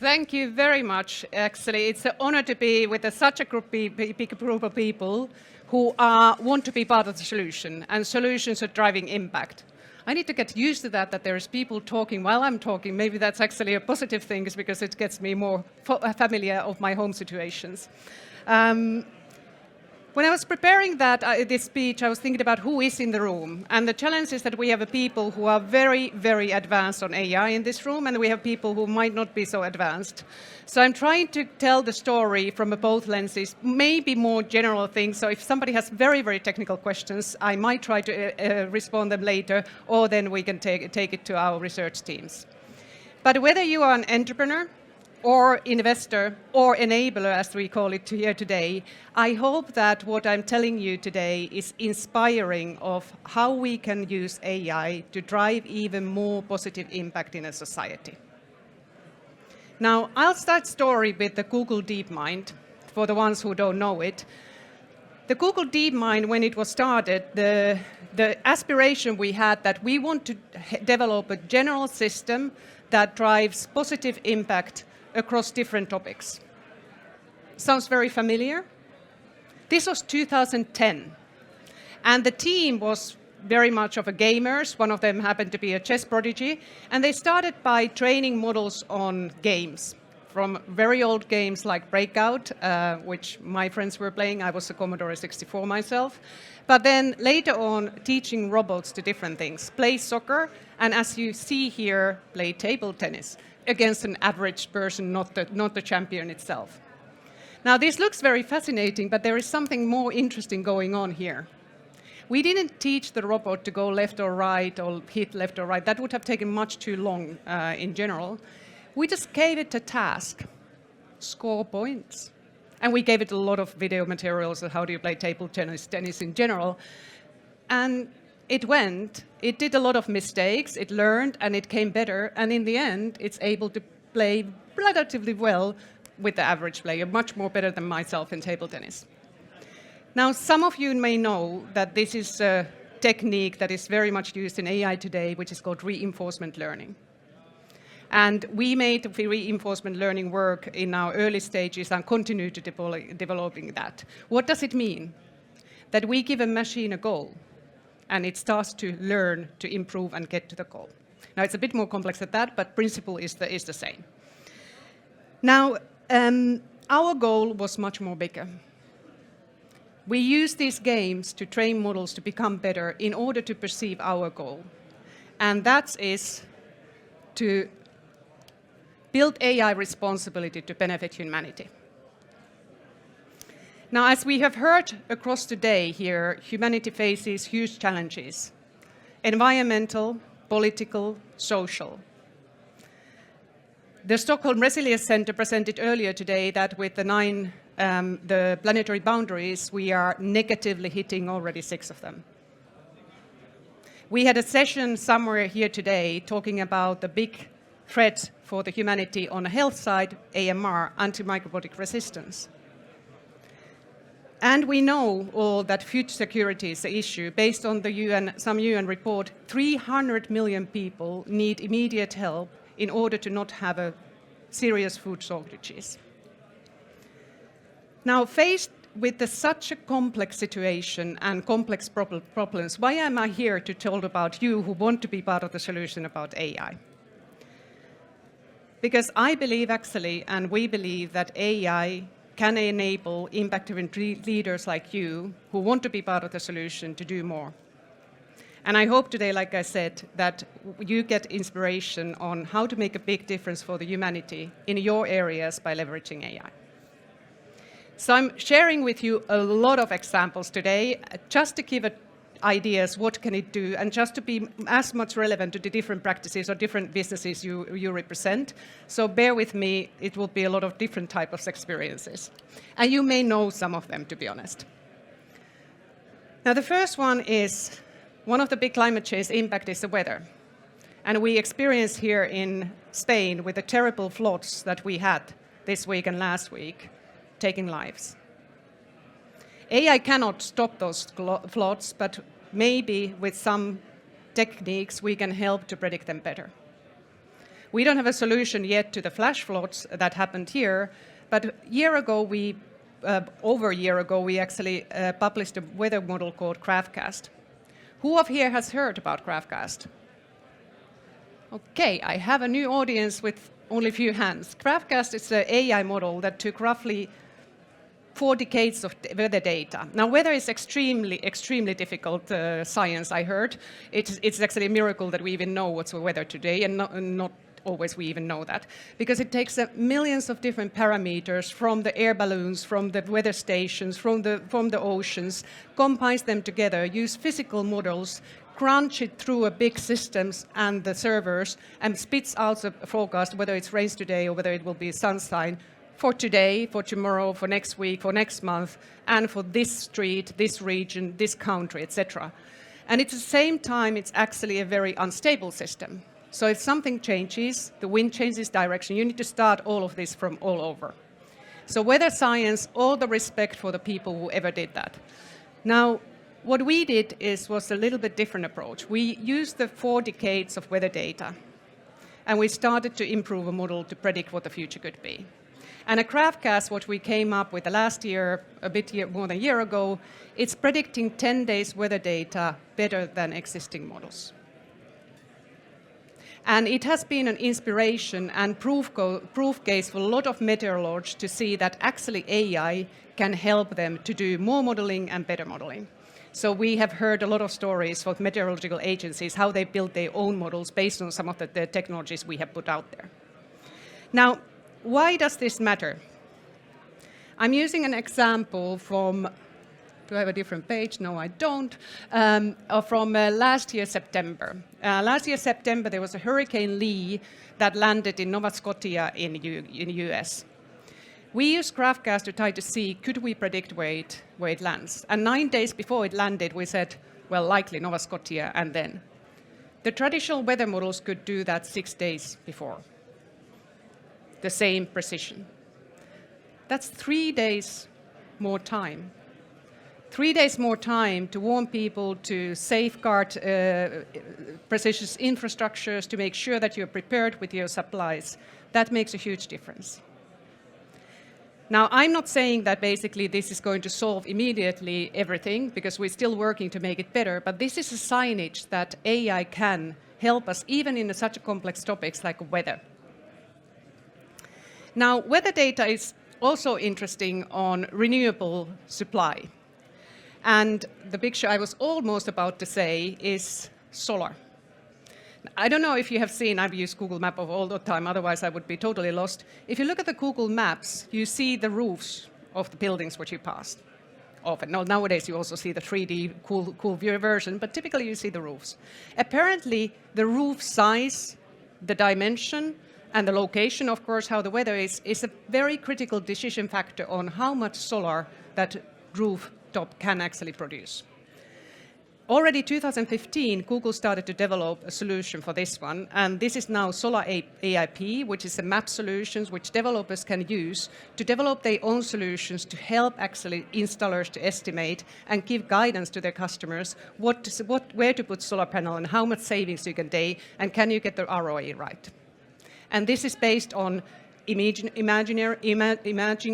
Thank you very much. Actually, it's an honor to be with such a big group of people who want to be part of the solution, and solutions are driving impact. I need to get used to that there's people talking while I'm talking. Maybe that's actually a positive thing, because it gets me more familiar of my home situations. When I was preparing this speech, I was thinking about who is in the room. And the challenge is that we have people who are very, very advanced on AI in this room, and we have people who might not be so advanced. So I'm trying to tell the story from both lenses, maybe more general things. So if somebody has very, very technical questions, I might try to respond them later, or then we can take it to our research teams. But whether you are an entrepreneur, or investor, or enabler, as we call it here today, I hope that what I'm telling you today is inspiring of how we can use AI to drive even more positive impact in a society. Now, I'll start story with the Google DeepMind, for the ones who don't know it. The Google DeepMind, when it was started, the aspiration we had that we want to develop a general system that drives positive impact across different topics. Sounds very familiar? This was 2010, and the team was very much of a gamers. One of them happened to be a chess prodigy, and they started by training models on games, from very old games like Breakout, which my friends were playing. I was a Commodore 64 myself. But then later on, teaching robots to different things, play soccer, and as you see here, play table tennis against an average person, not the champion itself. Now, this looks very fascinating, but there is something more interesting going on here. We didn't teach the robot to go left or right, or hit left or right. That would have taken much too long in general. We just gave it a task, score points. And we gave it a lot of video materials on how do you play table tennis in general. And it did a lot of mistakes, it learned, and it came better. And in the end, it's able to play relatively well with the average player, much more better than myself in table tennis. Now, some of you may know that this is a technique that is very much used in AI today, which is called reinforcement learning. And we made reinforcement learning work in our early stages and continue to developing that. What does it mean? That we give a machine a goal, and it starts to learn to improve and get to the goal. Now, it's a bit more complex than that, but principle is the same. Now, our goal was much more bigger. We use these games to train models to become better in order to perceive our goal. And that is to build AI responsibility to benefit humanity. Now, as we have heard across the day here, humanity faces huge challenges: environmental, political, social. The Stockholm Resilience Center presented earlier today that with the planetary boundaries, we are negatively hitting already 6 of them. We had a session somewhere here today talking about the big threat for the humanity on the health side, AMR, antimicrobial resistance. And we know all that food security is an issue. Based on some UN report, 300 million people need immediate help in order to not have serious food shortages. Now, faced with such a complex situation and complex problems, why am I here to tell about you who want to be part of the solution about AI? Because I believe actually, and we believe, that AI can enable impact-driven leaders like you who want to be part of the solution to do more. And I hope today, like I said, that you get inspiration on how to make a big difference for the humanity in your areas by leveraging AI. So I'm sharing with you a lot of examples today, just to give ideas what can it do, and just to be as much relevant to the different practices or different businesses you represent. So bear with me, it will be a lot of different types of experiences. And you may know some of them, to be honest. Now, the first one is, one of the big climate change impact is the weather. And we experienced here in Spain with the terrible floods that we had this week and last week, taking lives. AI cannot stop those floods, but maybe with some techniques we can help to predict them better. We don't have a solution yet to the flash floods that happened here, but over a year ago, we actually published a weather model called GraphCast. Who of here has heard about GraphCast? Okay, I have a new audience with only a few hands. GraphCast is an AI model that took roughly 4 decades of weather data. Now, weather is extremely difficult science, I heard. It's actually a miracle that we even know what's the weather today, and not always we even know that, because it takes millions of different parameters from the air balloons, from the weather stations, from the oceans, combines them together, use physical models, crunch it through a big systems and the servers, and spits out a forecast, whether it's rains today or whether it will be sunshine, for today, for tomorrow, for next week, for next month, and for this street, this region, this country, etc. And at the same time, it's actually a very unstable system. So if something changes, the wind changes direction, you need to start all of this from all over. So weather science, all the respect for the people who ever did that. Now, what we did was a little bit different approach. We used the 4 decades of weather data, and we started to improve a model to predict what the future could be. And a GraphCast, what we came up with last year, more than a year ago, it's predicting 10 days weather data better than existing models. And it has been an inspiration and proof case for a lot of meteorologists to see that actually AI can help them to do more modeling and better modeling. So we have heard a lot of stories from meteorological agencies, how they build their own models based on some of the technologies we have put out there. Now, why does this matter? I'm using an example from, do I have a different page? No, I don't. From last year, September. Last year, September, there was a Hurricane Lee that landed in Nova Scotia in the US. We used GraphCast to try to see, could we predict where it lands? And 9 days before it landed, we said, well, likely Nova Scotia, and then. The traditional weather models could do that 6 days before. The same precision. That's 3 days more time. 3 days more time to warn people, to safeguard precious infrastructures, to make sure that you're prepared with your supplies. That makes a huge difference. Now, I'm not saying that basically this is going to solve immediately everything, because we're still working to make it better, but this is a signage that AI can help us even in such complex topics like weather. Now, weather data is also interesting on renewable supply. And the picture I was almost about to say is solar. I don't know if you have seen, I've used Google Maps all the time, otherwise I would be totally lost. If you look at the Google Maps, you see the roofs of the buildings which you pass. Often. No, nowadays you also see the 3D cool view version, but typically you see the roofs. Apparently, the roof size, the dimension, and the location, of course, how the weather is a very critical decision factor on how much solar that rooftop can actually produce. Already 2015, Google started to develop a solution for this one, and this is now Solar AIP, which is a map solutions which developers can use to develop their own solutions to help actually installers to estimate and give guidance to their customers where to put solar panel and how much savings you can do, and can you get the ROI right. And this is based on imaging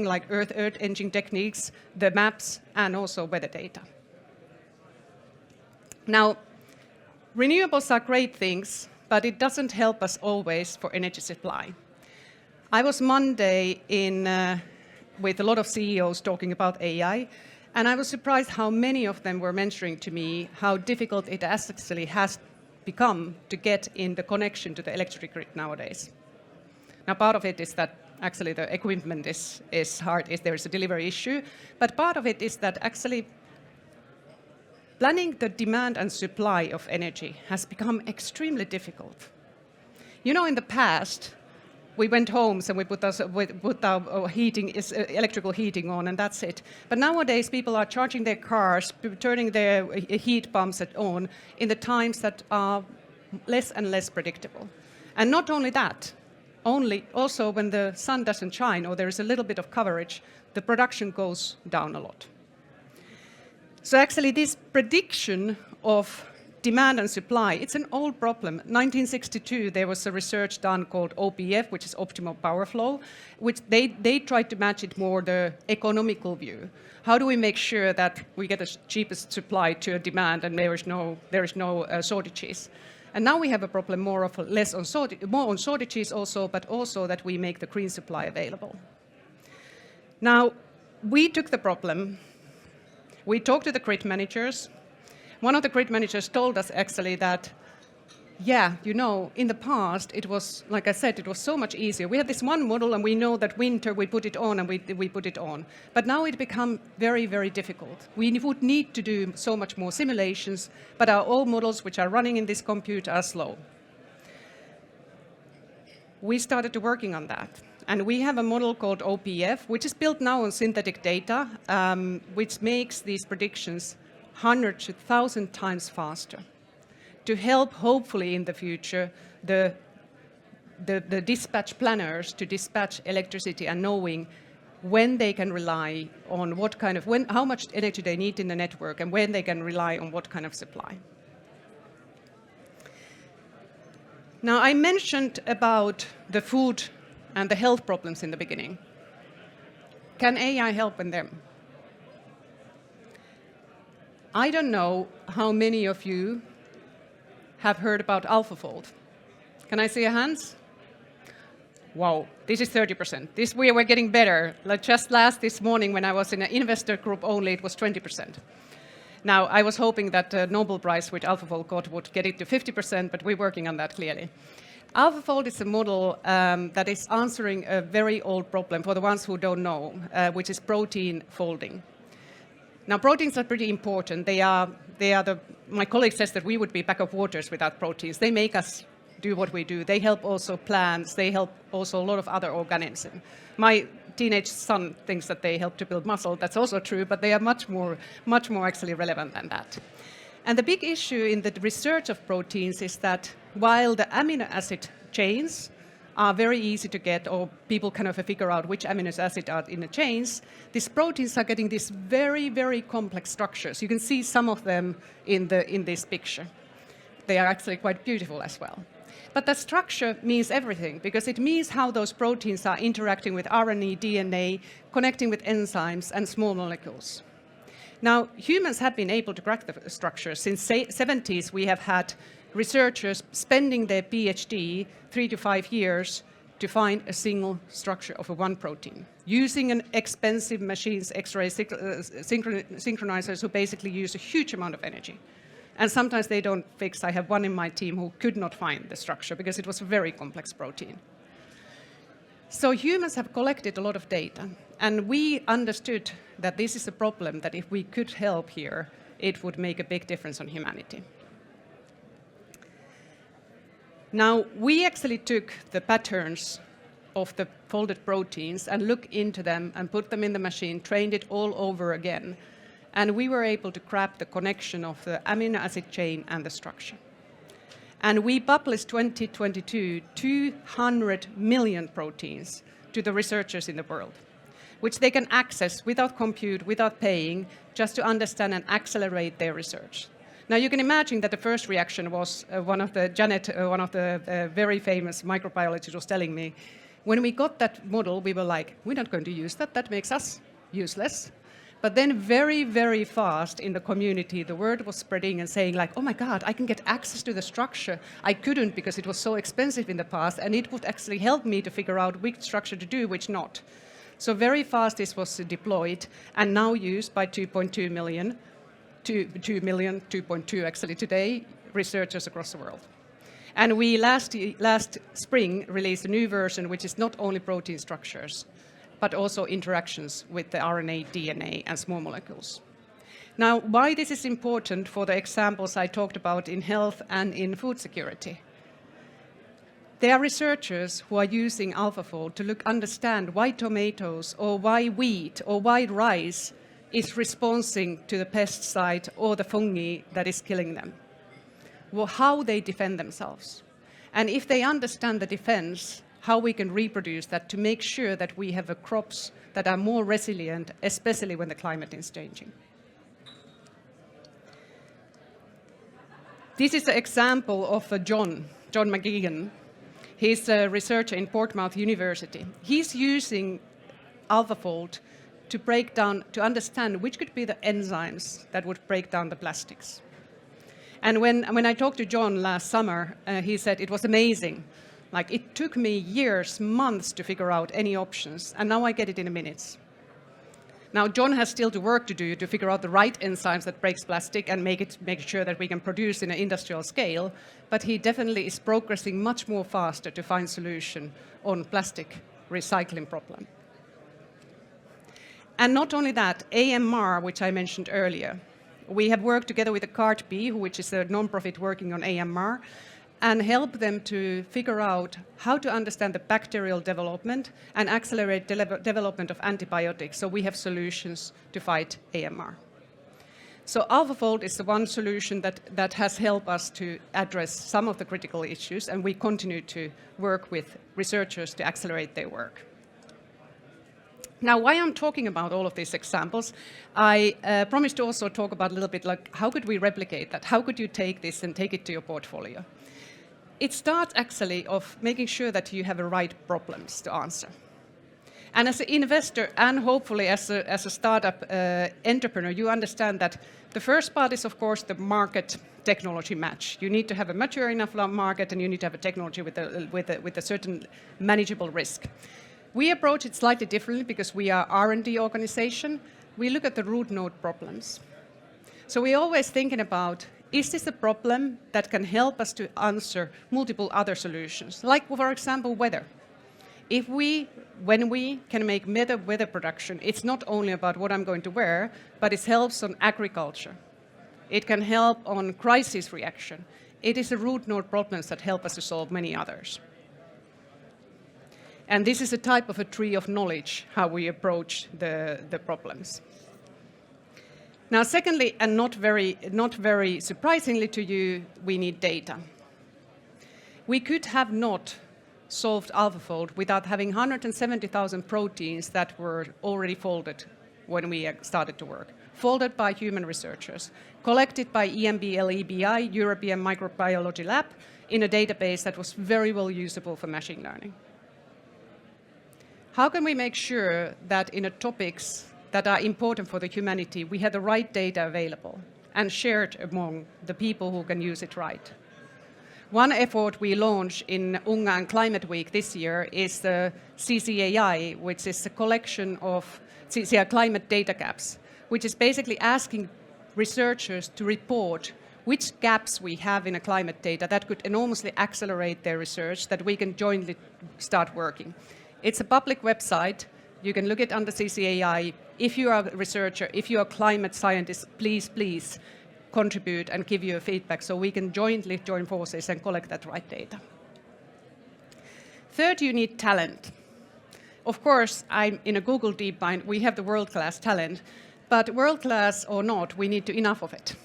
like Earth engine techniques, the maps, and also weather data. Now, renewables are great things, but it doesn't help us always for energy supply. I was Monday with a lot of CEOs talking about AI, and I was surprised how many of them were mentioning to me how difficult it actually has become to get in the connection to the electric grid nowadays. Now, part of it is that actually the equipment is hard, there is a delivery issue, but part of it is that actually planning the demand and supply of energy has become extremely difficult. You know, in the past, we went homes and we put our electrical heating on, and that's it. But nowadays, people are charging their cars, turning their heat pumps on in the times that are less and less predictable. And not only that, also when the sun doesn't shine or there is a little bit of coverage, the production goes down a lot. So actually this prediction of demand and supply, it's an old problem. 1962, there was a research done called OPF, which is optimal power flow, which they tried to match it more the economical view. How do we make sure that we get the cheapest supply to a demand and there is no shortages? And now we have a problem more on shortages also, but also that we make the green supply available. Now, we took the problem. We talked to the grid managers. One of the grid managers told us actually that, yeah, in the past, it was, like I said, it was so much easier. We had this one model and we know that winter we put it on and we put it on. But now it become very, very difficult. We would need to do so much more simulations, but our old models which are running in this compute are slow. We started to working on that. And we have a model called OPF, which is built now on synthetic data, which makes these predictions 100 to 1,000 times faster to help, hopefully, in the future, the dispatch planners to dispatch electricity and knowing when they can rely on how much energy they need in the network and when they can rely on what kind of supply. Now, I mentioned about the food and the health problems in the beginning. Can AI help in them? I don't know how many of you have heard about AlphaFold. Can I see your hands? Wow, this is 30%. We were getting better. Like just this morning when I was in an investor group only, it was 20%. Now, I was hoping that the Nobel Prize which AlphaFold got would get it to 50%, but we're working on that clearly. AlphaFold is a model that is answering a very old problem for the ones who don't know, which is protein folding. Now, proteins are pretty important. My colleague says that we would be bag of waters without proteins. They make us do what we do. They help also plants. They help also a lot of other organisms. My teenage son thinks that they help to build muscle. That's also true, but they are much more actually relevant than that. And the big issue in the research of proteins is that while the amino acid chains are very easy to get, or people kind of figure out which amino acids are in the chains, these proteins are getting these very, very complex structures. You can see some of them in this picture. They are actually quite beautiful as well. But that structure means everything, because it means how those proteins are interacting with RNA, DNA, connecting with enzymes and small molecules. Now, humans have been able to crack the structure. Since the 70s, we have had researchers spending their PhD 3 to 5 years to find a single structure of one protein, using an expensive machines, X-ray synchronizers, who basically use a huge amount of energy. And sometimes they don't fix. I have one in my team who could not find the structure because it was a very complex protein. So humans have collected a lot of data, and we understood that this is a problem that if we could help here, it would make a big difference on humanity. Now, we actually took the patterns of the folded proteins and looked into them and put them in the machine, trained it all over again. And we were able to grab the connection of the amino acid chain and the structure. And we published 2022 200 million proteins to the researchers in the world, which they can access without compute, without paying, just to understand and accelerate their research. Now, you can imagine that the first reaction was one of the very famous microbiologists was telling me, when we got that model, we were like, we're not going to use that. That makes us useless. But then very, very fast in the community, the word was spreading and saying like, oh my God, I can get access to the structure. I couldn't because it was so expensive in the past, and it would actually help me to figure out which structure to do, which not. So very fast this was deployed and now used by 2.2 million, 2.2 actually today, researchers across the world. And we last spring released a new version, which is not only protein structures, but also interactions with the RNA, DNA, and small molecules. Now, why this is important for the examples I talked about in health and in food security? There are researchers who are using AlphaFold to understand why tomatoes or why wheat or why rice is responding to the pesticide or the fungi that is killing them. Well, how they defend themselves. And if they understand the defense, how we can reproduce that to make sure that we have crops that are more resilient, especially when the climate is changing. This is an example of John McGeegan. He's a researcher in Portsmouth University. He's using AlphaFold to understand which could be the enzymes that would break down the plastics. And when I talked to John last summer, he said it was amazing. Like, it took me years, months to figure out any options, and now I get it in minutes. Now, John has still to work to do to figure out the right enzymes that breaks plastic and make sure that we can produce in an industrial scale, but he definitely is progressing much more faster to find solution on plastic recycling problem. And not only that, AMR, which I mentioned earlier, we have worked together with the CART-B, which is a non-profit working on AMR, and help them to figure out how to understand the bacterial development and accelerate development of antibiotics, so we have solutions to fight AMR. So AlphaFold is the one solution that has helped us to address some of the critical issues, and we continue to work with researchers to accelerate their work. Now, why I'm talking about all of these examples, I promised to also talk about a little bit like how could we replicate that? How could you take this and take it to your portfolio? It starts actually of making sure that you have the right problems to answer. And as an investor and hopefully as a startup entrepreneur, you understand that the first part is, of course, the market technology match. You need to have a mature enough market, and you need to have a technology with a certain manageable risk. We approach it slightly differently because we are R&D organization. We look at the root node problems. So we're always thinking about, is this a problem that can help us to answer multiple other solutions? Like, for example, weather. When we can make weather production, it's not only about what I'm going to wear, but it helps on agriculture. It can help on crisis reaction. It is the root node problems that help us to solve many others. And this is a type of a tree of knowledge, how we approach the problems. Now, secondly, and not very surprisingly to you, we need data. We could have not solved AlphaFold without having 170,000 proteins that were already folded when we started to work. Folded by human researchers, collected by EMBL-EBI, European Microbiology Lab, in a database that was very well usable for machine learning. How can we make sure that in topics that are important for the humanity, we have the right data available and shared among the people who can use it right? One effort we launched in Ungarn Climate Week this year is the CCAI, which is a collection of climate data gaps, which is basically asking researchers to report which gaps we have in a climate data that could enormously accelerate their research, that we can jointly start working. It's a public website. You can look it under CCAI. If you are a researcher, if you are a climate scientist, please contribute and give your feedback so we can jointly join forces and collect that right data. Third, you need talent. Of course, I'm in a Google DeepMind, we have the world-class talent, but world-class or not, we need enough of it.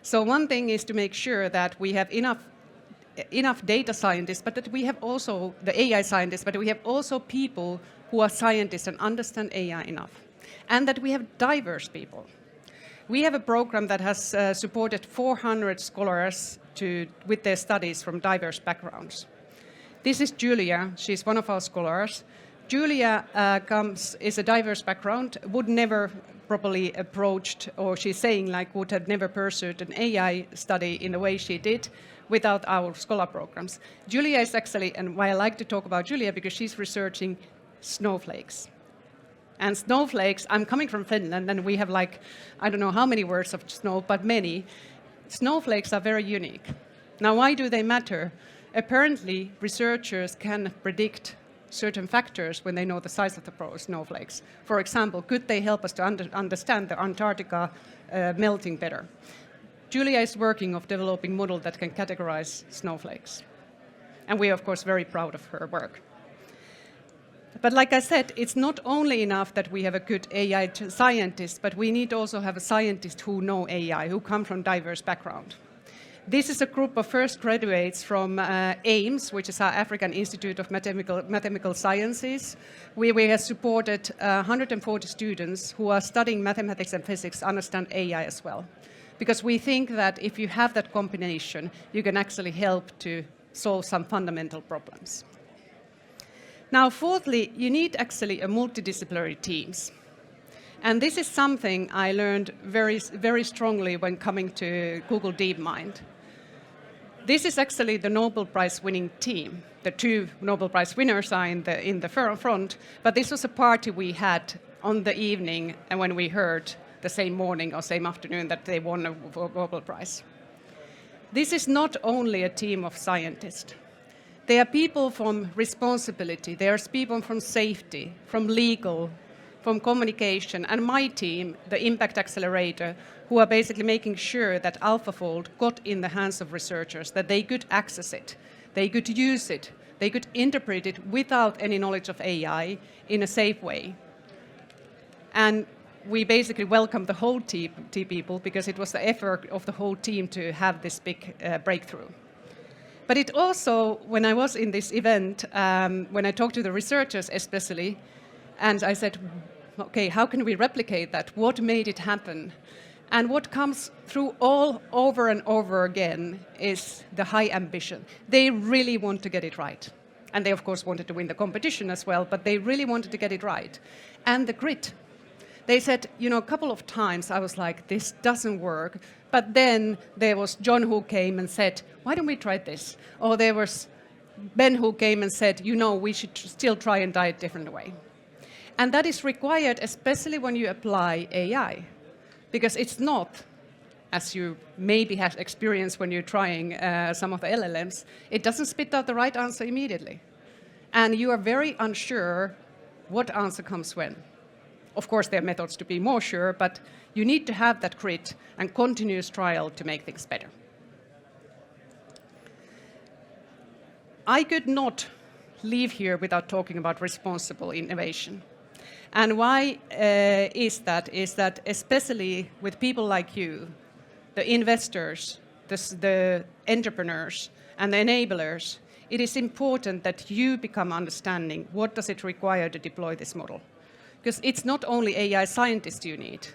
So one thing is to make sure that we have enough data scientists, but that we have also the AI scientists, but we have also people who are scientists and understand AI enough, and that we have diverse people. We have a program that has supported 400 scholars with their studies from diverse backgrounds. This is Julia. She's one of our scholars. Julia is a diverse background, would never properly approached, or she's saying like would have never pursued an AI study in the way she did without our scholar programs. Julia is actually, and why I like to talk about Julia, because she's researching snowflakes. And snowflakes, I'm coming from Finland, and we have like, I don't know how many words of snow, but many. Snowflakes are very unique. Now, why do they matter? Apparently, researchers can predict certain factors when they know the size of the snowflakes. For example, could they help us to understand the Antarctica melting better? Julia is working on developing a model that can categorize snowflakes. And we are, of course, very proud of her work. But like I said, it's not only enough that we have a good AI scientist, but we need also have a scientist who know AI, who come from diverse background. This is a group of first graduates from AIMS, which is our African Institute of Mathematical Sciences. We have supported 140 students who are studying mathematics and physics understand AI as well. because we think that if you have that combination, you can actually help to solve some fundamental problems. Now, fourthly, you need actually a multidisciplinary teams. And this is something I learned very, very strongly when coming to Google DeepMind. This is actually the Nobel Prize winning team. The two Nobel Prize winners are in the front, but this was a party we had on the evening and when we heard the same morning or same afternoon that they won a Nobel Prize. This is not only a team of scientists. They are people from responsibility, there's people from safety, from legal, from communication, and my team, the Impact Accelerator, who are basically making sure that AlphaFold got in the hands of researchers, that they could access it, they could use it, they could interpret it without any knowledge of AI in a safe way. And we basically welcomed the whole team people because it was the effort of the whole team to have this big breakthrough. But it also, when I was in this event, when I talked to the researchers especially, and I said, okay, how can we replicate that? What made it happen? And what comes through all over and over again is the high ambition. They really want to get it right. And they, of course, wanted to win the competition as well, but they really wanted to get it right. And the grit. They said, you know, a couple of times I was like, this doesn't work. But then there was John who came and said, why don't we try this? Or there was Ben who came and said, you know, we should still try and die a different way. And that is required, especially when you apply AI. Because it's not, as you maybe have experienced when you're trying some of the LLMs, it doesn't spit out the right answer immediately. And you are very unsure what answer comes when. Of course, there are methods to be more sure, but you need to have that grit and continuous trial to make things better. I could not leave here without talking about responsible innovation. And why is that? Is that especially with people like you, the investors, the entrepreneurs, and the enablers, it is important that you become understanding what does it require to deploy this model. Because it's not only AI scientists you need.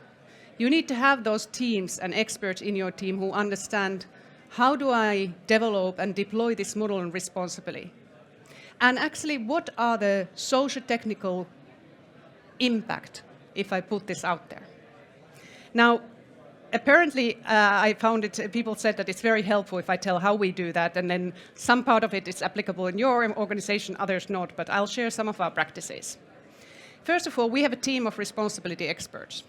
You need to have those teams and experts in your team who understand how do I develop and deploy this model responsibly. And actually, what are the socio-technical impact if I put this out there? Now, apparently, I found it, people said that it's very helpful if I tell how we do that, and then some part of it is applicable in your organization, others not, but I'll share some of our practices. First of all, we have a team of responsibility experts.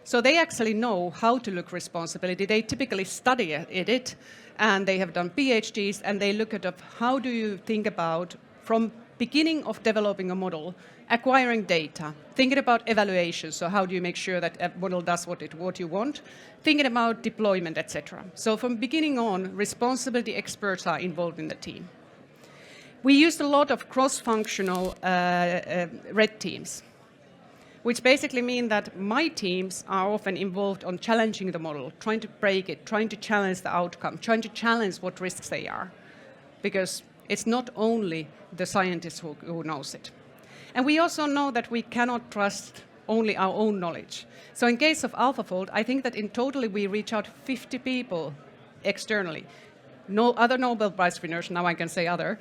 So they actually know how to look responsibility. They typically study it, and they have done PhDs, and they look at how do you think about, from beginning of developing a model, acquiring data, thinking about evaluation, so how do you make sure that a model does what you want, thinking about deployment, etc. So from beginning on, responsibility experts are involved in the team. We used a lot of cross-functional red teams, which basically mean that my teams are often involved on challenging the model, trying to break it, trying to challenge the outcome, trying to challenge what risks they are, because it's not only the scientist who knows it. And we also know that we cannot trust only our own knowledge. So in case of AlphaFold, I think that in total we reach out 50 people externally. No other Nobel Prize winners, now I can say other,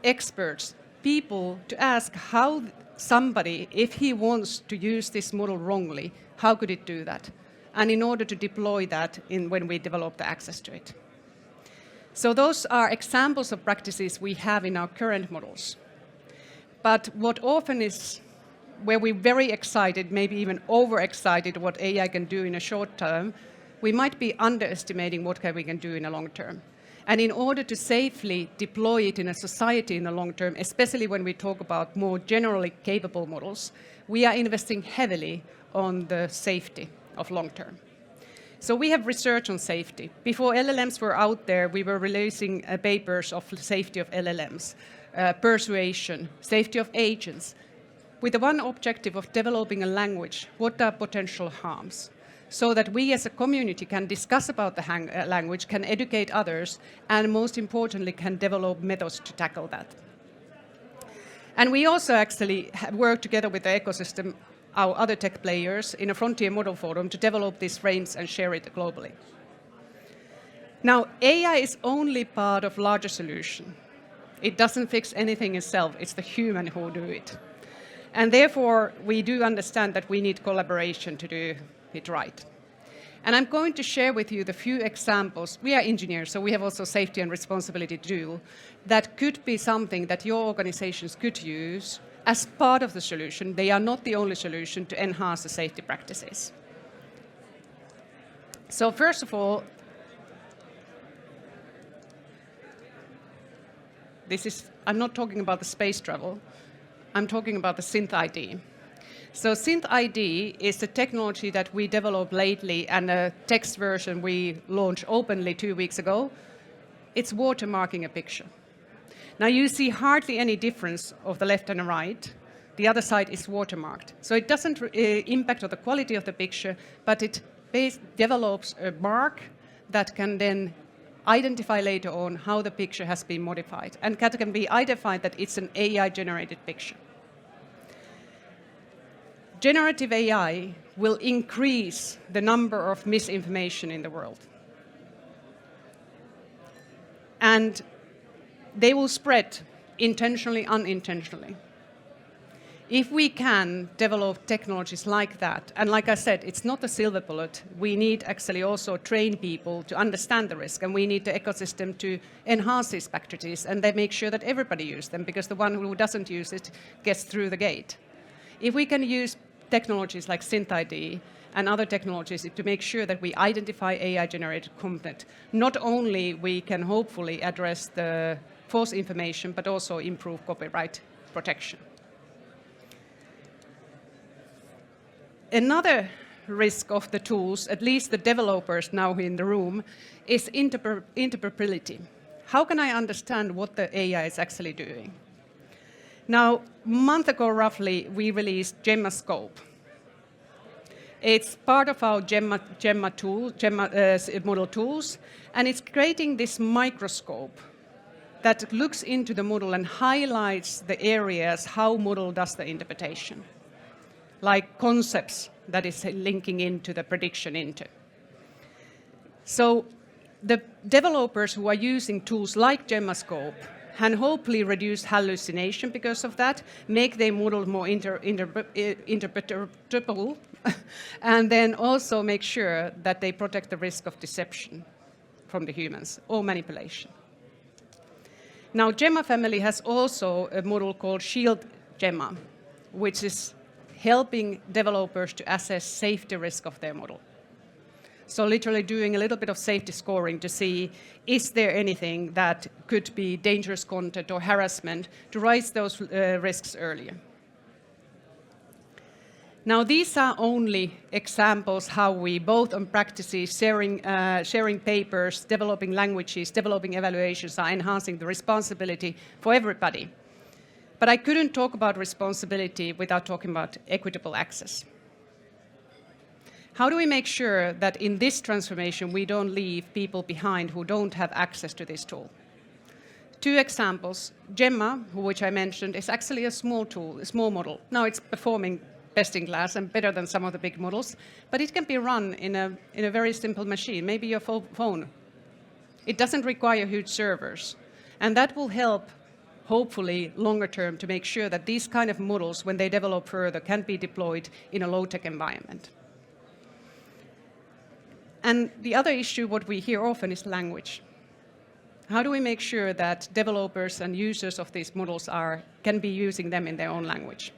experts, people to ask how somebody, if he wants to use this model wrongly, how could it do that? And in order to deploy that when we develop the access to it. So those are examples of practices we have in our current models. But what often is where we're very excited, maybe even overexcited what AI can do in a short term, we might be underestimating what we can do in a long term. And in order to safely deploy it in a society in the long term, especially when we talk about more generally capable models, we are investing heavily on the safety of long term. So we have research on safety. Before LLMs were out there, we were releasing papers of safety of LLMs, persuasion, safety of agents, with the one objective of developing a language, what are potential harms, so that we as a community can discuss about the language, can educate others, and most importantly, can develop methods to tackle that. And we also actually work together with the ecosystem our other tech players in a Frontier Model Forum to develop these frames and share it globally. Now, AI is only part of larger solution. It doesn't fix anything itself, it's the human who do it. And therefore, we do understand that we need collaboration to do it right. And I'm going to share with you the few examples. We are engineers, so we have also safety and responsibility to do. That could be something that your organizations could use as part of the solution. They are not the only solution to enhance the safety practices. So first of all, I'm not talking about the space travel, I'm talking about the Synth ID. So Synth ID is the technology that we developed lately, and a text version we launched openly 2 weeks ago. It's watermarking a picture. Now you see hardly any difference of the left and the right. The other side is watermarked. So it doesn't impact on the quality of the picture, but it develops a mark that can then identify later on how the picture has been modified, and that can be identified that it's an AI-generated picture. Generative AI will increase the number of misinformation in the world. And they will spread intentionally, unintentionally. If we can develop technologies like that, and like I said, it's not a silver bullet, we need actually also train people to understand the risk, and we need the ecosystem to enhance these practices, and they make sure that everybody uses them, because the one who doesn't use it gets through the gate. If we can use technologies like Synth ID and other technologies to make sure that we identify AI-generated content, not only we can hopefully address the false information, but also improve copyright protection. Another risk of the tools, at least the developers now in the room, is interoperability. How can I understand what the AI is actually doing? Now, a month ago roughly, we released Gemma Scope. It's part of our Gemma model tools, and it's creating this microscope that looks into the model and highlights the areas how model does the interpretation, like concepts that is linking into the prediction into. So the developers who are using tools like Gemma Scope can hopefully reduce hallucination because of that, make their model more interpretable, and then also make sure that they protect the risk of deception from the humans or manipulation. Now, Gemma family has also a model called Shield Gemma, which is helping developers to assess safety risk of their model. So literally doing a little bit of safety scoring to see, is there anything that could be dangerous content or harassment, to raise those risks earlier. Now, these are only examples how we, both on practices, sharing papers, developing languages, developing evaluations, are enhancing the responsibility for everybody. But I couldn't talk about responsibility without talking about equitable access. How do we make sure that in this transformation we don't leave people behind who don't have access to this tool? 2 examples. Gemma, which I mentioned, is actually a small tool, a small model. Now it's performing best in class and better than some of the big models, but it can be run in a very simple machine, maybe your phone. It doesn't require huge servers, and that will help hopefully longer term to make sure that these kind of models, when they develop further, can be deployed in a low-tech environment. And the other issue, what we hear often, is language. How do we make sure that developers and users of these models can be using them in their own language?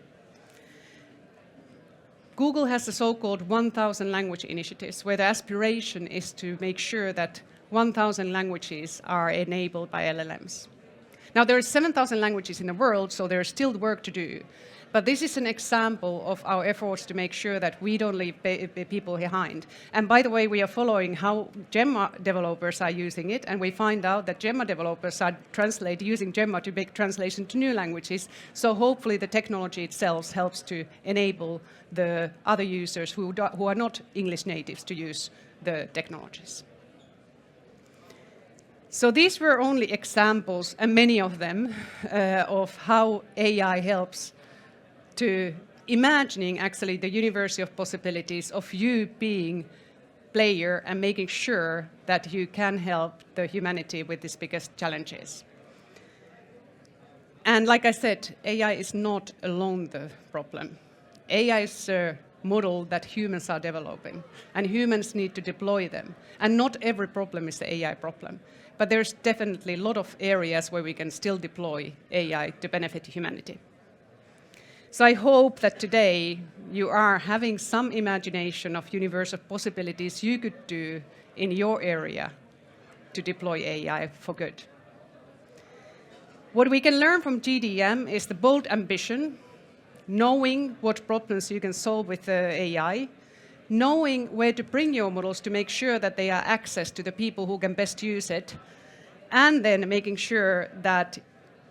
Google has the so-called 1,000 language initiatives, where the aspiration is to make sure that 1,000 languages are enabled by LLMs. Now, there are 7,000 languages in the world, so there's still work to do. But this is an example of our efforts to make sure that we don't leave people behind. And by the way, we are following how Gemma developers are using it, and we find out that Gemma developers are using Gemma to make translation to new languages. So hopefully the technology itself helps to enable the other users who are not English natives to use the technologies. So these were only examples, and many of them, of how AI helps to imagining actually the universe of possibilities of you being player and making sure that you can help the humanity with these biggest challenges. And like I said, AI is not alone the problem. AI is a model that humans are developing, and humans need to deploy them. And not every problem is the AI problem, but there's definitely a lot of areas where we can still deploy AI to benefit humanity. So I hope that today you are having some imagination of universe of possibilities you could do in your area to deploy AI for good. What we can learn from GDM is the bold ambition, knowing what problems you can solve with AI, knowing where to bring your models to make sure that they are access to the people who can best use it, and then making sure that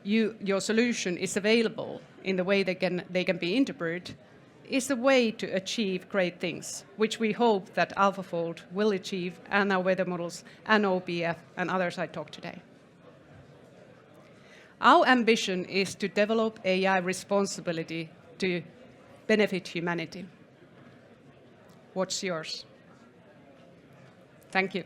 your solution is available in the way they can be interpreted, is a way to achieve great things, which we hope that AlphaFold will achieve, and our weather models, and OPF, and others I talked today. Our ambition is to develop AI responsibility to benefit humanity. What's yours? Thank you.